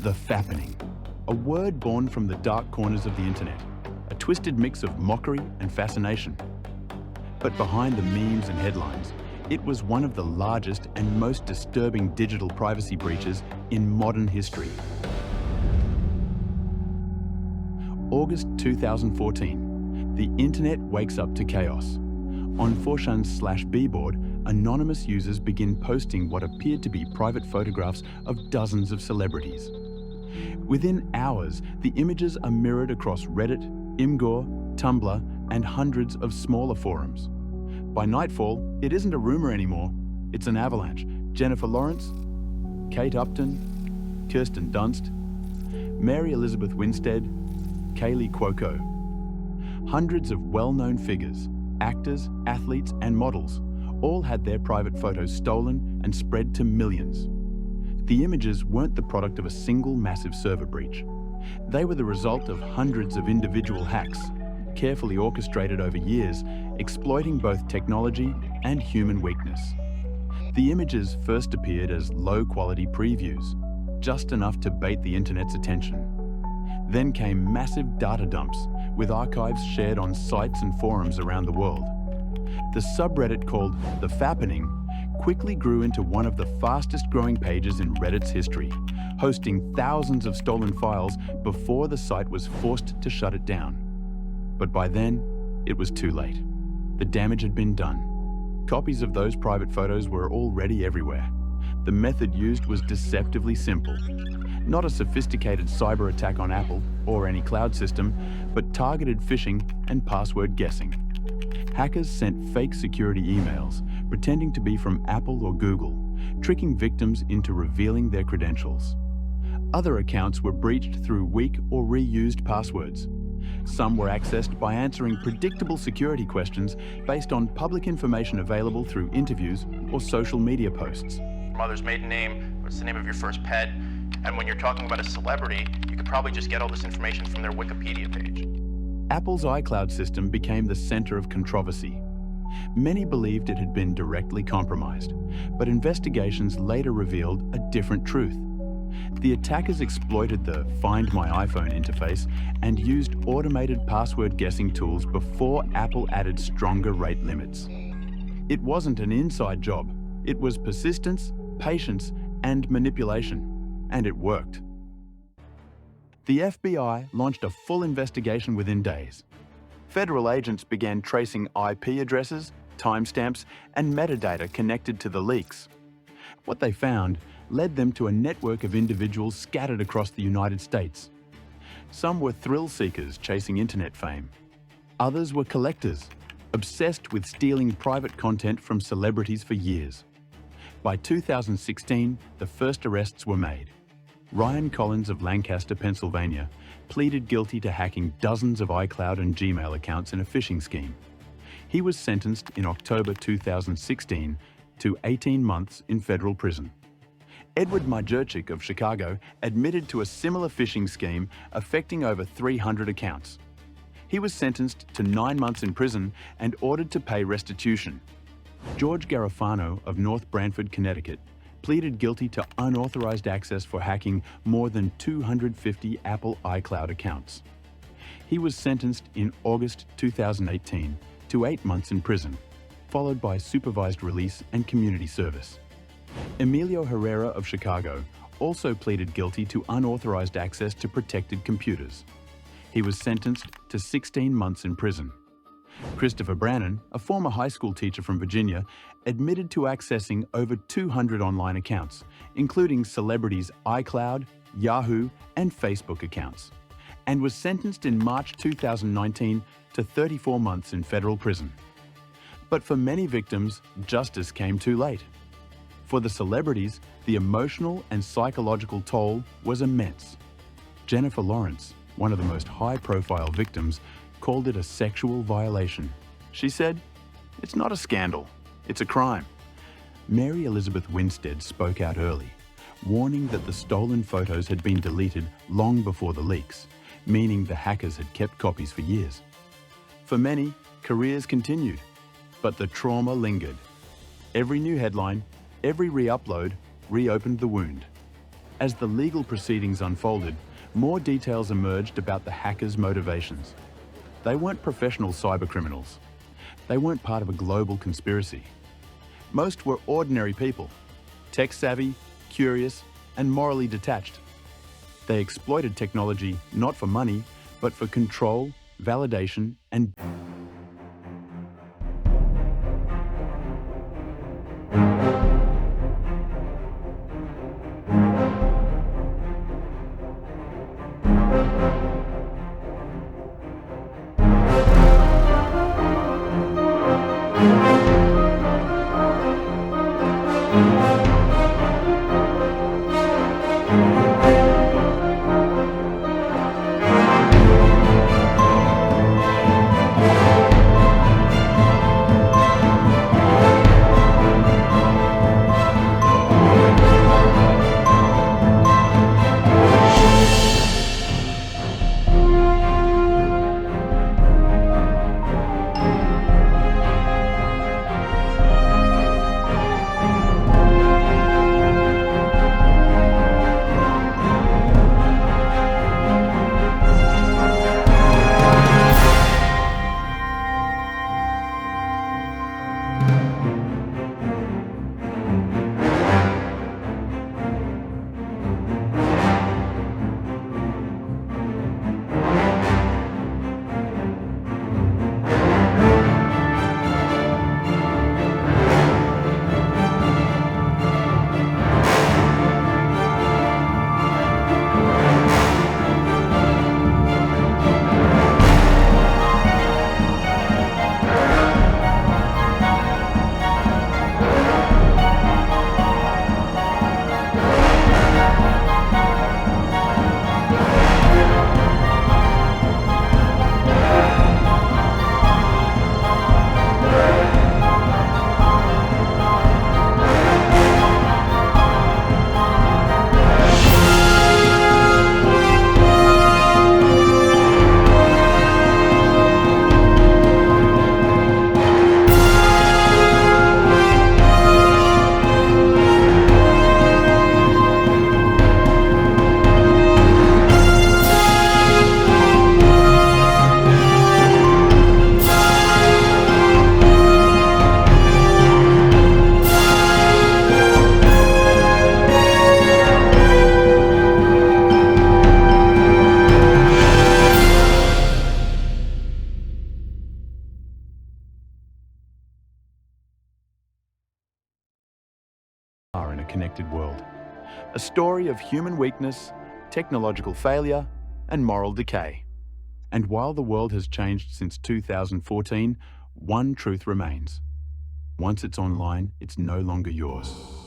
The fappening, a word born from the dark corners of the internet, a twisted mix of mockery and fascination. But behind the memes and headlines, it was one of the largest and most disturbing digital privacy breaches in modern history. August 2014, the internet wakes up to chaos. On 4chan's/B board, anonymous users begin posting what appeared to be private photographs of dozens of celebrities. Within hours, the images are mirrored across Reddit, Imgur, Tumblr, and hundreds of smaller forums. By nightfall, it isn't a rumor anymore, it's an avalanche. Jennifer Lawrence, Kate Upton, Kirsten Dunst, Mary Elizabeth Winstead, Kaylee Cuoco. Hundreds of well-known figures, actors, athletes, and models all had their private photos stolen and spread to millions. The images weren't the product of a single massive server breach. They were the result of hundreds of individual hacks, carefully orchestrated over years, exploiting both technology and human weakness. The images first appeared as low-quality previews, just enough to bait the internet's attention. Then came massive data dumps, with archives shared on sites and forums around the world. The subreddit called The Fappening quickly grew into one of the fastest-growing pages in Reddit's history, hosting thousands of stolen files before the site was forced to shut it down. But by then, it was too late. The damage had been done. Copies of those private photos were already everywhere. The method used was deceptively simple. Not a sophisticated cyber attack on Apple or any cloud system, but targeted phishing and password guessing. Hackers sent fake security emails, pretending to be from Apple or Google, tricking victims into revealing their credentials. Other accounts were breached through weak or reused passwords. Some were accessed by answering predictable security questions based on public information available through interviews or social media posts. Mother's maiden name, what's the name of your first pet, and when you're talking about a celebrity, you could probably just get all this information from their Wikipedia page. Apple's iCloud system became the center of controversy. Many believed it had been directly compromised, but investigations later revealed a different truth. The attackers exploited the Find My iPhone interface and used automated password guessing tools before Apple added stronger rate limits. It wasn't an inside job. It was persistence, patience, and manipulation, and it worked. The FBI launched a full investigation within days. Federal agents began tracing IP addresses, timestamps, and metadata connected to the leaks. What they found led them to a network of individuals scattered across the United States. Some were thrill seekers chasing internet fame. Others were collectors, obsessed with stealing private content from celebrities for years. By 2016, the first arrests were made. Ryan Collins of Lancaster, Pennsylvania, pleaded guilty to hacking dozens of iCloud and Gmail accounts in a phishing scheme. He was sentenced in October 2016 to 18 months in federal prison. Edward Majurczyk of Chicago admitted to a similar phishing scheme affecting over 300 accounts. He was sentenced to 9 months in prison and ordered to pay restitution. George Garofano of North Branford, Connecticut, pleaded guilty to unauthorized access for hacking more than 250 Apple iCloud accounts. He was sentenced in August 2018 to 8 months in prison, followed by supervised release and community service. Emilio Herrera of Chicago also pleaded guilty to unauthorized access to protected computers. He was sentenced to 16 months in prison. Christopher Brannon, a former high school teacher from Virginia, admitted to accessing over 200 online accounts, including celebrities' iCloud, Yahoo, and Facebook accounts, and was sentenced in March 2019 to 34 months in federal prison. But for many victims, justice came too late. For the celebrities, the emotional and psychological toll was immense. Jennifer Lawrence, one of the most high-profile victims, called it a sexual violation. She said, "It's not a scandal, it's a crime." Mary Elizabeth Winstead spoke out early, warning that the stolen photos had been deleted long before the leaks, meaning the hackers had kept copies for years. For many, careers continued, but the trauma lingered. Every new headline, every re-upload reopened the wound. As the legal proceedings unfolded, more details emerged about the hackers' motivations. They weren't professional cybercriminals. They weren't part of a global conspiracy. Most were ordinary people, tech-savvy, curious, and morally detached. They exploited technology not for money, but for control, validation, and are in a connected world. A story of human weakness, technological failure, and moral decay. And while the world has changed since 2014, one truth remains. Once it's online, it's no longer yours.